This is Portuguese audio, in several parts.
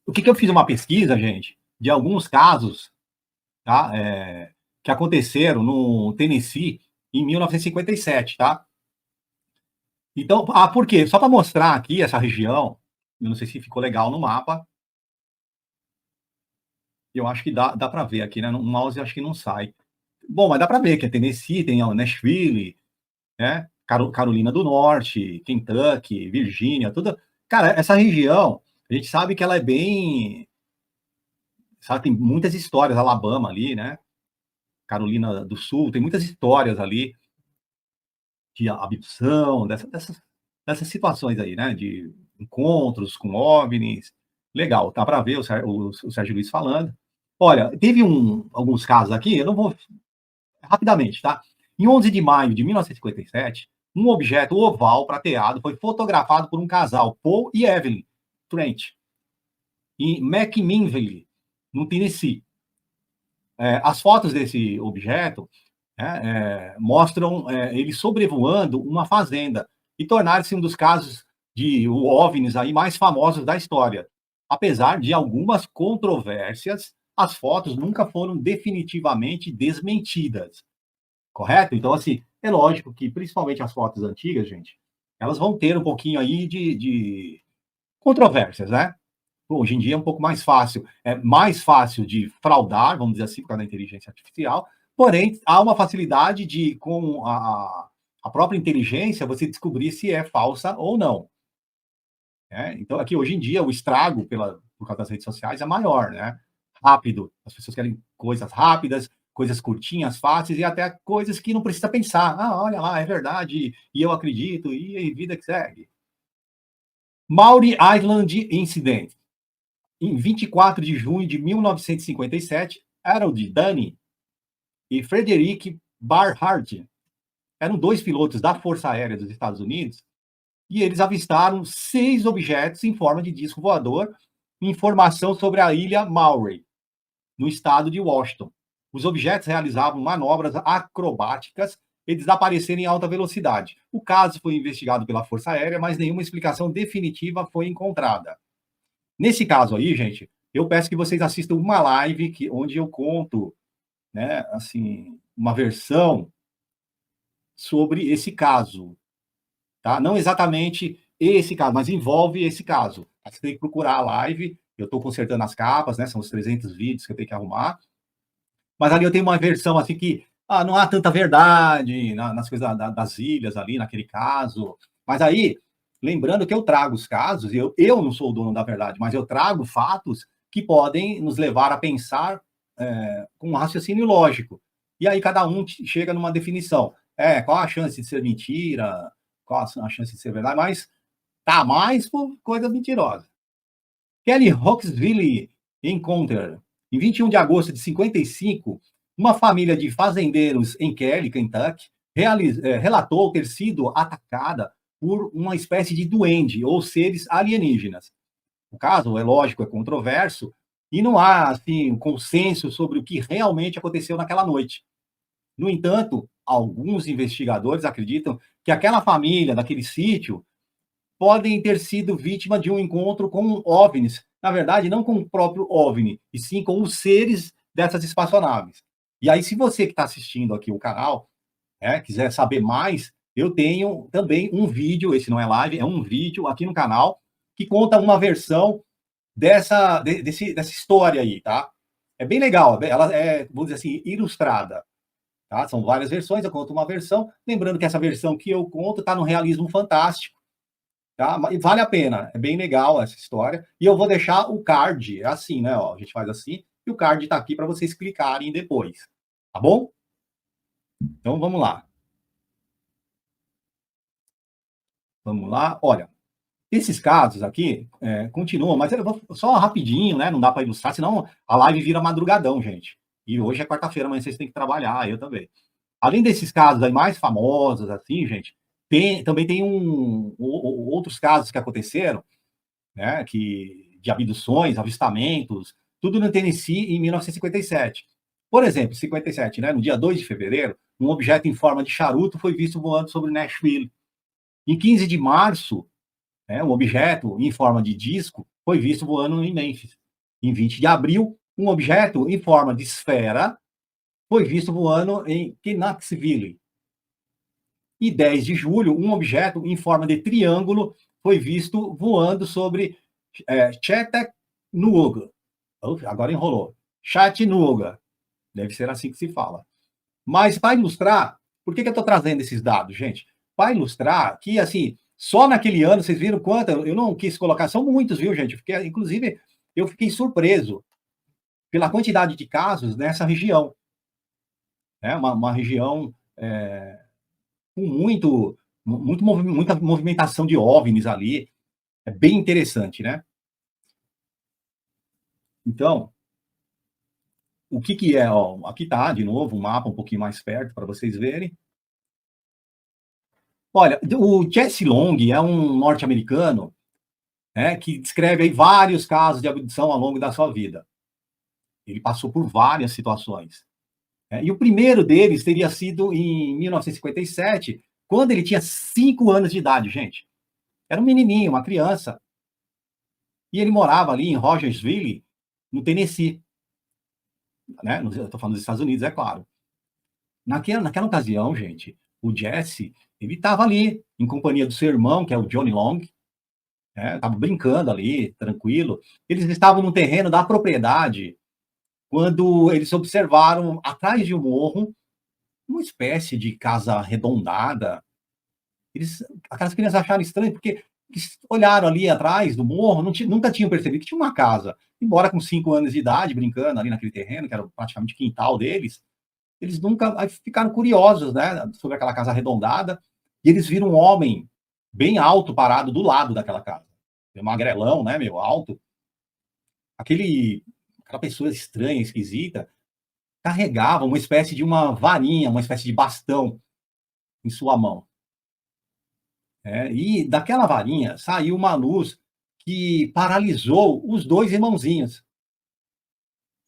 O que eu fiz uma pesquisa, gente, de alguns casos, tá? Que aconteceram no Tennessee em 1957, tá? Então, por quê? Só para mostrar aqui essa região, eu não sei se ficou legal no mapa, eu acho que dá para ver aqui, né? No mouse eu acho que não sai. Bom, mas dá para ver que é Tennessee, tem ó, Nashville, né? Carolina do Norte, Kentucky, Virgínia, tudo. Cara, essa região, a gente sabe que ela é bem. Sabe, tem muitas histórias, Alabama ali, né? Carolina do Sul, tem muitas histórias ali de abdução, dessas situações aí, né? De encontros com OVNIs. Legal, tá para ver o Sérgio Luiz falando. Olha, teve alguns casos aqui, eu não vou rapidamente, tá? Em 11 de maio de 1957, um objeto oval prateado foi fotografado por um casal, Paul e Evelyn Trent, em McMinnville, no Tennessee. As fotos desse objeto mostram ele sobrevoando uma fazenda e tornar-se um dos casos de OVNIs aí mais famosos da história. Apesar de algumas controvérsias, as fotos nunca foram definitivamente desmentidas. Correto? Então, assim, é lógico que, principalmente as fotos antigas, gente, elas vão ter um pouquinho aí de controvérsias, né? Hoje em dia é um pouco mais fácil de fraudar, vamos dizer assim, por causa da inteligência artificial, porém, há uma facilidade de, com a própria inteligência, você descobrir se é falsa ou não. Né? Então, aqui, hoje em dia, o estrago por causa das redes sociais é maior, né? Rápido. As pessoas querem coisas rápidas, coisas curtinhas, fáceis e até coisas que não precisa pensar. Olha lá, é verdade, e eu acredito, e vida que segue. Maury Island Incident. Em 24 de junho de 1957, Harold Dunning e Frederick Barhart eram dois pilotos da Força Aérea dos Estados Unidos e eles avistaram 6 objetos em forma de disco voador em formação sobre a ilha Maury, no estado de Washington. Os objetos realizavam manobras acrobáticas e desapareceram em alta velocidade. O caso foi investigado pela Força Aérea, mas nenhuma explicação definitiva foi encontrada. Nesse caso aí, gente, eu peço que vocês assistam uma live onde eu conto, né, assim, uma versão sobre esse caso, tá? Não exatamente esse caso, mas envolve esse caso. Você tem que procurar a live, eu estou consertando as capas, né? São os 300 vídeos que eu tenho que arrumar. Mas ali eu tenho uma versão assim que não há tanta verdade nas coisas das ilhas ali, naquele caso. Mas aí, lembrando que eu trago os casos, eu não sou o dono da verdade, mas eu trago fatos que podem nos levar a pensar com um raciocínio lógico. E aí cada um chega numa definição. Qual a chance de ser mentira? Qual a chance de ser verdade? Mas tá mais por coisa mentirosa. Kelly Hawksville Encounter. Em 21 de agosto de 55, uma família de fazendeiros em Kelly, Kentucky, relatou ter sido atacada por uma espécie de duende ou seres alienígenas. O caso, é lógico, é controverso e não há assim um consenso sobre o que realmente aconteceu naquela noite. No entanto, alguns investigadores acreditam que aquela família, daquele sítio, podem ter sido vítima de um encontro com OVNIs. Na verdade, não com o próprio OVNI, e sim com os seres dessas espaçonaves. E aí, se você que está assistindo aqui o canal, quiser saber mais, eu tenho também um vídeo, esse não é live, é um vídeo aqui no canal, que conta uma versão dessa história aí, tá? É bem legal, ela é, vamos dizer assim, ilustrada. Tá? São várias versões, eu conto uma versão. Lembrando que essa versão que eu conto está no realismo fantástico. Tá? E vale a pena, é bem legal essa história. E eu vou deixar o card, é assim, né? Ó, a gente faz assim, e o card está aqui para vocês clicarem depois. Tá bom? Então vamos lá. Vamos lá. Olha, esses casos aqui continuam, mas eu vou só rapidinho, né? Não dá para ilustrar, senão a live vira madrugadão, gente. E hoje é quarta-feira, amanhã vocês têm que trabalhar, eu também. Além desses casos aí mais famosos, assim, gente, também tem outros casos que aconteceram, né, de abduções, avistamentos, tudo no Tennessee em 1957. Por exemplo, em 57, né, no dia 2 de fevereiro, um objeto em forma de charuto foi visto voando sobre Nashville. Em 15 de março, um objeto em forma de disco foi visto voando em Mênfis. Em 20 de abril, um objeto em forma de esfera foi visto voando em Knoxville. E 10 de julho, um objeto em forma de triângulo foi visto voando sobre Chattanooga. Agora enrolou. Chattanooga. Deve ser assim que se fala. Mas para ilustrar, por que eu estou trazendo esses dados, gente? Para ilustrar que, assim, só naquele ano, vocês viram quanto? Eu não quis colocar, são muitos, viu, gente? Porque, inclusive, eu fiquei surpreso pela quantidade de casos nessa região. É uma região com muita movimentação de OVNIs ali. É bem interessante, né? Então, o que é? Ó, aqui está, de novo, um mapa um pouquinho mais perto para vocês verem. Olha, o Jesse Long é um norte-americano, né, que descreve aí vários casos de abdução ao longo da sua vida. Ele passou por várias situações. E o primeiro deles teria sido em 1957, quando ele tinha 5 anos de idade, gente. Era um menininho, uma criança. E ele morava ali em Rogersville, no Tennessee. Né? Eu estou falando dos Estados Unidos, é claro. Naquela ocasião, gente, o Jesse, ele estava ali, em companhia do seu irmão, que é o Johnny Long, estava brincando ali, tranquilo. Eles estavam no terreno da propriedade, quando eles observaram, atrás de um morro, uma espécie de casa arredondada. Aquelas crianças acharam estranho, porque eles olharam ali atrás do morro, nunca tinham percebido que tinha uma casa. Embora com 5 anos de idade, brincando ali naquele terreno, que era praticamente quintal deles, eles nunca ficaram curiosos, né, sobre aquela casa arredondada, e eles viram um homem bem alto parado do lado daquela casa. Magrelão, né, meio alto. Aquela pessoa estranha, esquisita, carregava uma espécie de uma varinha, uma espécie de bastão em sua mão. E daquela varinha saiu uma luz que paralisou os 2 irmãozinhos.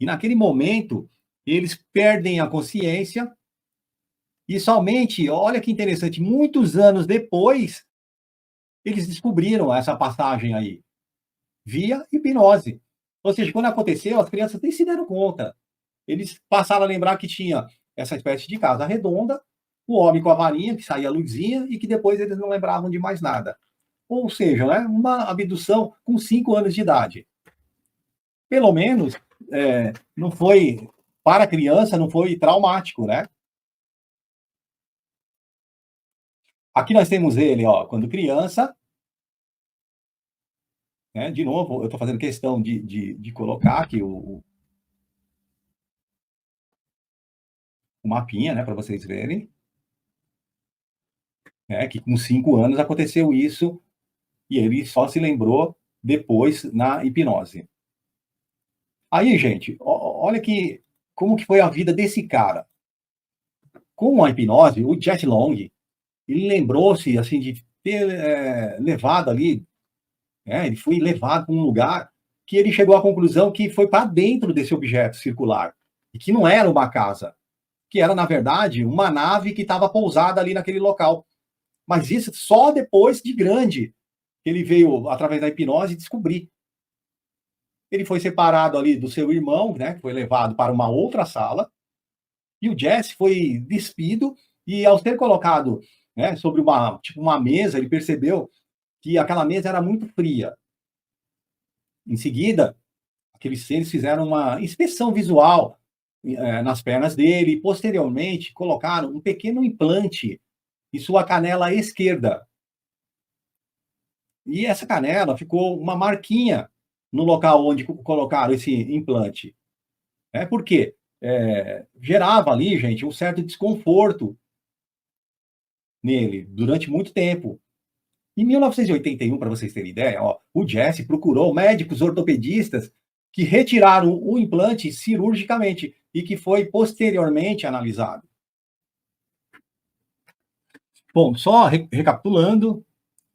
E naquele momento, eles perdem a consciência e somente, olha que interessante, muitos anos depois, eles descobriram essa passagem aí, via hipnose. Ou seja, quando aconteceu, as crianças nem se deram conta. Eles passaram a lembrar que tinha essa espécie de casa redonda, o homem com a varinha, que saía a luzinha, e que depois eles não lembravam de mais nada. Ou seja, né, uma abdução com 5 anos de idade. Pelo menos, não foi, para a criança, não foi traumático, né? Aqui nós temos ele, ó, quando criança, né? De novo, eu estou fazendo questão de colocar aqui o mapinha, né, para vocês verem. Que com 5 anos aconteceu isso, e ele só se lembrou depois na hipnose. Aí, gente, olha como que foi a vida desse cara. Com a hipnose, o Jesse Long, ele lembrou-se, assim, de ter levado ali, ele foi levado para um lugar que ele chegou à conclusão que foi para dentro desse objeto circular, e que não era uma casa, que era, na verdade, uma nave que estava pousada ali naquele local. Mas isso só depois de grande, que ele veio, através da hipnose, descobrir. Ele foi separado ali do seu irmão, né, que foi levado para uma outra sala, e o Jesse foi despido, e ao ser colocado, né, sobre uma mesa, ele percebeu que aquela mesa era muito fria. Em seguida, aqueles seres fizeram uma inspeção visual nas pernas dele, e posteriormente colocaram um pequeno implante em sua canela esquerda. E essa canela ficou uma marquinha no local onde colocaram esse implante. Por quê? Gerava ali, gente, um certo desconforto nele durante muito tempo. Em 1981, para vocês terem ideia, o Jesse procurou médicos ortopedistas que retiraram o implante cirurgicamente e que foi posteriormente analisado. Bom, só recapitulando,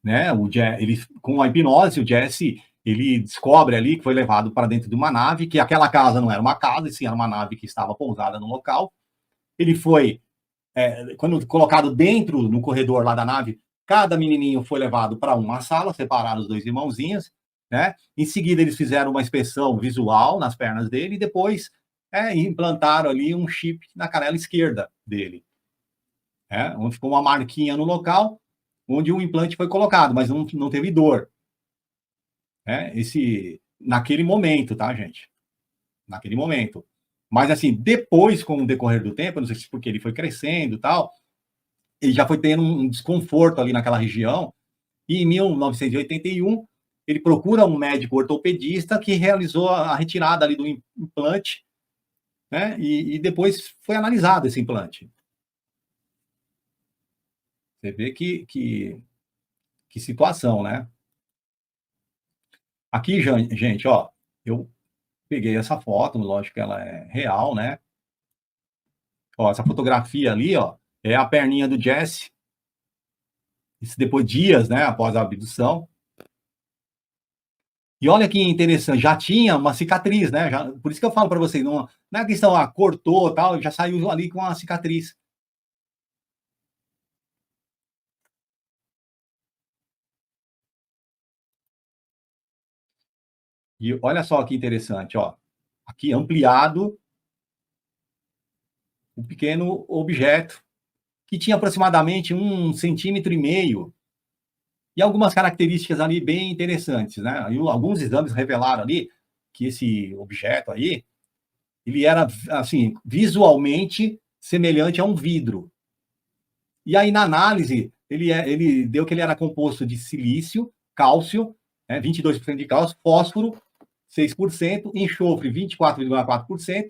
né, com a hipnose, o Jesse, ele descobre ali que foi levado para dentro de uma nave, que aquela casa não era uma casa, e sim era uma nave que estava pousada no local. Ele foi, quando colocado dentro, no corredor lá da nave, cada menininho foi levado para uma sala, separaram os 2 irmãozinhos, né? Em seguida, eles fizeram uma inspeção visual nas pernas dele e depois implantaram ali um chip na canela esquerda dele, onde ficou uma marquinha no local onde o implante foi colocado, mas não teve dor. Naquele momento, tá, gente? Naquele momento. Mas, assim, depois, com o decorrer do tempo, não sei se porque ele foi crescendo e tal, ele já foi tendo um desconforto ali naquela região, e em 1981, ele procura um médico ortopedista que realizou a retirada ali do implante, né? E depois foi analisado esse implante. Você vê que situação, né? Aqui, gente, ó, eu peguei essa foto, lógico que ela é real, né? Ó, essa fotografia ali, ó, é a perninha do Jesse, isso depois dias, né, após a abdução. E olha que interessante, já tinha uma cicatriz, né? Por isso que eu falo para vocês, não é questão, cortou tal, já saiu ali com a cicatriz. E olha só que interessante, ó. Aqui ampliado um pequeno objeto que tinha aproximadamente 1,5 cm e algumas características ali bem interessantes, né? E alguns exames revelaram ali que esse objeto aí, ele era, assim, visualmente semelhante a um vidro. E aí, na análise, ele deu que ele era composto de silício, cálcio, 22% de cálcio, fósforo, 6%, enxofre, 24,4%,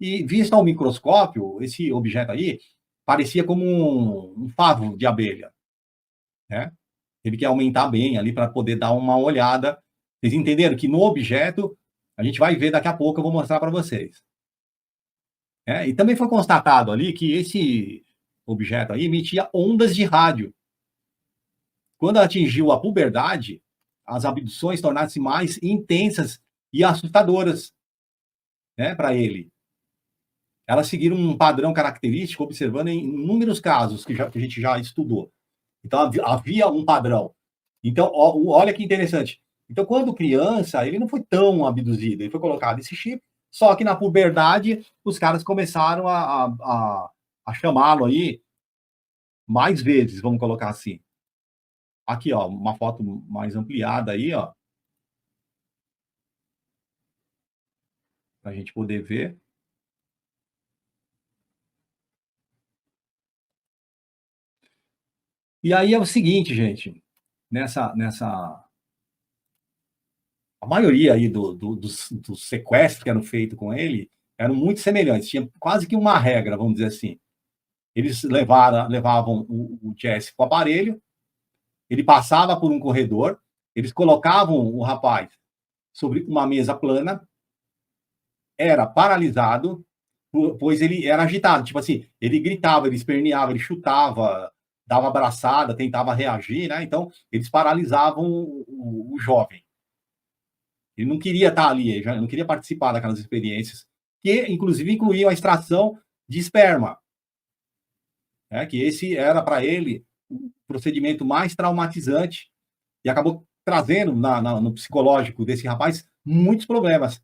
e visto ao microscópio, esse objeto aí parecia como um favo de abelha, né? Ele quer aumentar bem ali para poder dar uma olhada. Vocês entenderam que no objeto, a gente vai ver daqui a pouco, eu vou mostrar para vocês. E também foi constatado ali que esse objeto aí emitia ondas de rádio. Quando atingiu a puberdade, as abduções tornaram-se mais intensas e assustadoras, né, para ele. Elas seguiram um padrão característico, observando em inúmeros casos que a gente já estudou. Então, havia um padrão. Então, olha que interessante. Então, quando criança, ele não foi tão abduzido, ele foi colocado esse chip, só que na puberdade, os caras começaram a chamá-lo aí mais vezes, vamos colocar assim. Aqui, ó, uma foto mais ampliada aí, ó, para a gente poder ver. E aí é o seguinte, gente, a maioria aí dos sequestros que eram feitos com ele eram muito semelhantes, tinha quase que uma regra, vamos dizer assim. Eles levavam o Jesse com o aparelho, ele passava por um corredor, eles colocavam o rapaz sobre uma mesa plana, era paralisado, pois ele era agitado, tipo assim, ele gritava, ele esperneava, ele chutava, dava abraçada, tentava reagir, né? Então, eles paralisavam o jovem. Ele não queria estar ali, ele não queria participar daquelas experiências, que inclusive incluíam a extração de esperma, que esse era para ele o procedimento mais traumatizante e acabou trazendo no psicológico desse rapaz muitos problemas,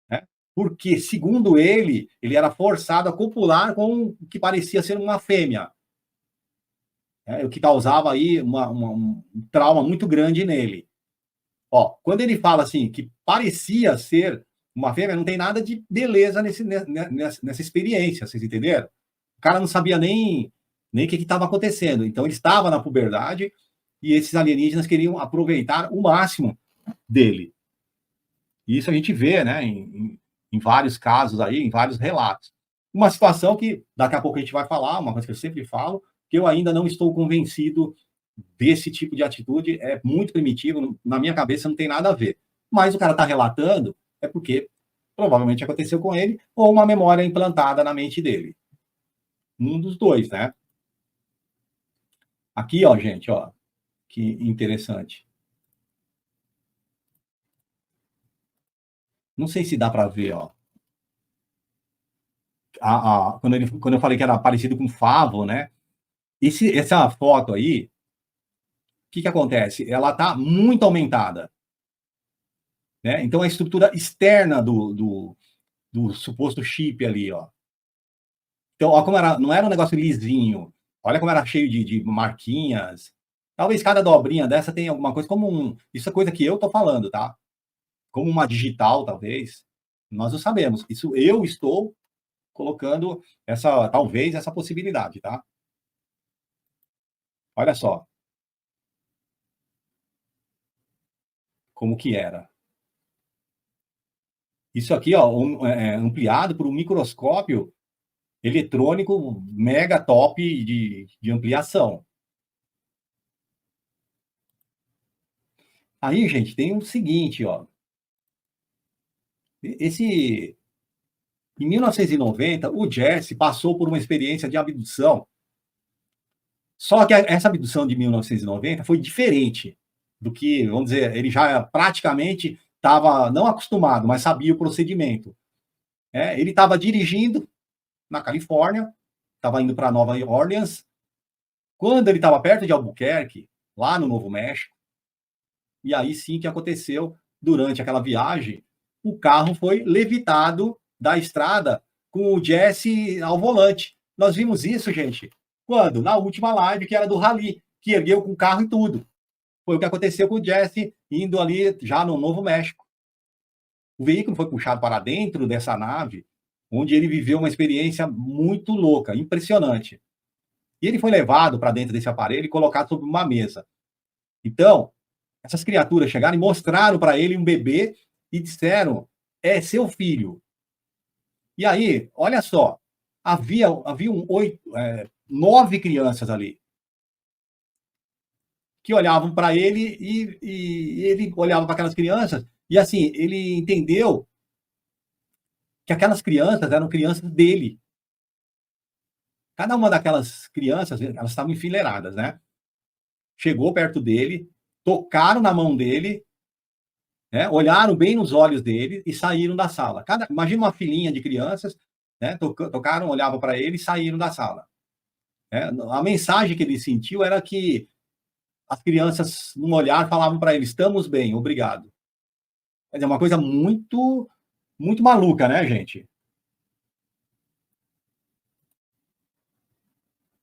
né? Porque, segundo ele era forçado a copular com o que parecia ser uma fêmea, o que causava aí um trauma muito grande nele. Ó, quando ele fala assim que parecia ser uma fêmea, não tem nada de beleza nessa experiência, vocês entenderam? O cara não sabia nem o que estava acontecendo. Então, ele estava na puberdade e esses alienígenas queriam aproveitar o máximo dele. E isso a gente vê, né, em vários casos aí, em vários relatos. Uma situação que daqui a pouco a gente vai falar, uma coisa que eu sempre falo, que eu ainda não estou convencido desse tipo de atitude, é muito primitivo, na minha cabeça não tem nada a ver. Mas o cara está relatando, é porque provavelmente aconteceu com ele, ou uma memória implantada na mente dele. Um dos dois, né? Aqui, ó, gente, ó, que interessante. Não sei se dá para ver, ó. Quando eu falei que era parecido com favo, né? Essa foto aí, o que acontece? Ela tá muito aumentada. né? Então a estrutura externa do suposto chip ali, ó. Então, ó, como era, não era um negócio lisinho. Olha como era cheio de marquinhas. Talvez cada dobrinha dessa tenha alguma coisa como um. Isso é coisa que eu tô falando, tá? Como uma digital, talvez. Nós não sabemos. Isso eu estou colocando essa, talvez, essa possibilidade, tá? Olha só como que era. Isso aqui, ó, ampliado por um microscópio eletrônico mega top de ampliação. Aí, gente, tem o seguinte, ó. Em 1990, o Jesse passou por uma experiência de abdução. Só que essa abdução de 1990 foi diferente do que, vamos dizer, ele já praticamente estava não acostumado, mas sabia o procedimento. Ele estava dirigindo na Califórnia, estava indo para Nova Orleans. Quando ele estava perto de Albuquerque, lá no Novo México, e aí sim que aconteceu, durante aquela viagem, o carro foi levitado da estrada com o Jesse ao volante. Nós vimos isso, gente, quando? Na última live, que era do Rally, que ergueu com o carro e tudo. Foi o que aconteceu com o Jesse indo ali já no Novo México. O veículo foi puxado para dentro dessa nave, onde ele viveu uma experiência muito louca, impressionante. E ele foi levado para dentro desse aparelho e colocado sobre uma mesa. Então, essas criaturas chegaram e mostraram para ele um bebê e disseram: é seu filho. E aí, olha só, havia 9 crianças ali que olhavam para ele e ele olhava para aquelas crianças e assim, ele entendeu que aquelas crianças eram crianças dele. Cada uma daquelas crianças, elas estavam enfileiradas, né? Chegou perto dele, tocaram na mão dele, né? Olharam bem nos olhos dele e saíram da sala. Imagina uma filinha de crianças, né? Tocaram, olhavam para ele e saíram da sala. A mensagem que ele sentiu era que as crianças, num olhar, falavam para ele: estamos bem, obrigado. Quer dizer, uma coisa muito, muito maluca, né, gente?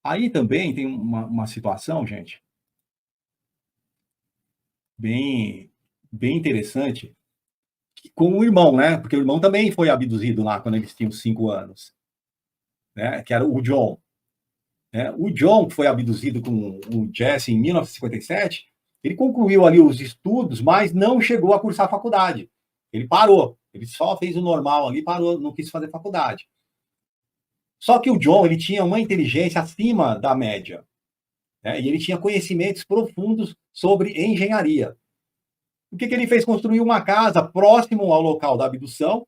Aí também tem uma situação, gente, bem, bem interessante, com o irmão, né? Porque o irmão também foi abduzido lá quando eles tinham 5 anos, né? Que era o John. O John, que foi abduzido com o Jesse em 1957, ele concluiu ali os estudos, mas não chegou a cursar a faculdade. Ele parou. Ele só fez o normal ali, parou, não quis fazer faculdade. Só que o John, ele tinha uma inteligência acima da média, né? E ele tinha conhecimentos profundos sobre engenharia. O que ele fez? Construiu uma casa próximo ao local da abdução,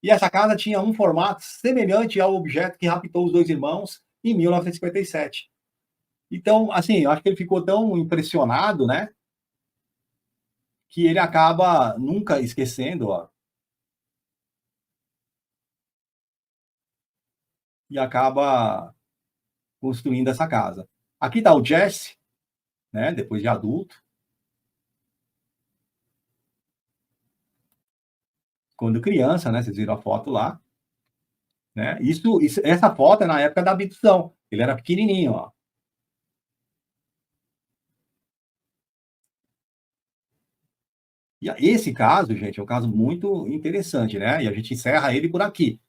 e essa casa tinha um formato semelhante ao objeto que raptou os 2 irmãos em 1957. Então, assim, eu acho que ele ficou tão impressionado, né, que ele acaba nunca esquecendo, ó, e acaba construindo essa casa. Aqui está o Jesse, né, depois de adulto, quando criança, né, vocês viram a foto lá, né? Essa foto é na época da abdução. Ele era pequenininho, ó. E esse caso, gente, é um caso muito interessante, né? E a gente encerra ele por aqui.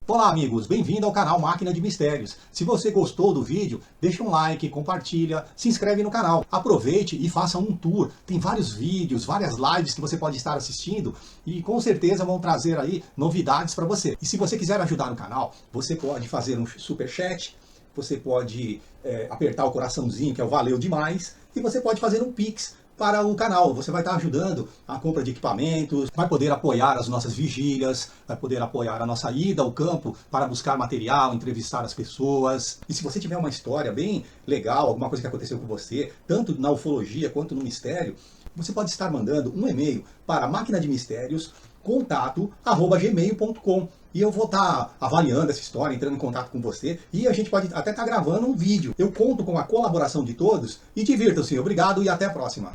Olá, amigos, bem-vindo ao canal Máquina de Mistérios. Se você gostou do vídeo, deixa um like, compartilha, se inscreve no canal. Aproveite e faça um tour. Tem vários vídeos, várias lives que você pode estar assistindo e com certeza vão trazer aí novidades para você. E se você quiser ajudar o canal, você pode fazer um superchat, você pode apertar o coraçãozinho, que é o valeu demais, e você pode fazer um Pix para o canal. Você vai estar ajudando a compra de equipamentos, vai poder apoiar as nossas vigílias, vai poder apoiar a nossa ida ao campo para buscar material, entrevistar as pessoas. E se você tiver uma história bem legal, alguma coisa que aconteceu com você, tanto na ufologia quanto no mistério, você pode estar mandando um e-mail para maquinademistérios@gmail.com e eu vou estar avaliando essa história, entrando em contato com você e a gente pode até estar gravando um vídeo. Eu conto com a colaboração de todos e divirtam-se. Obrigado e até a próxima.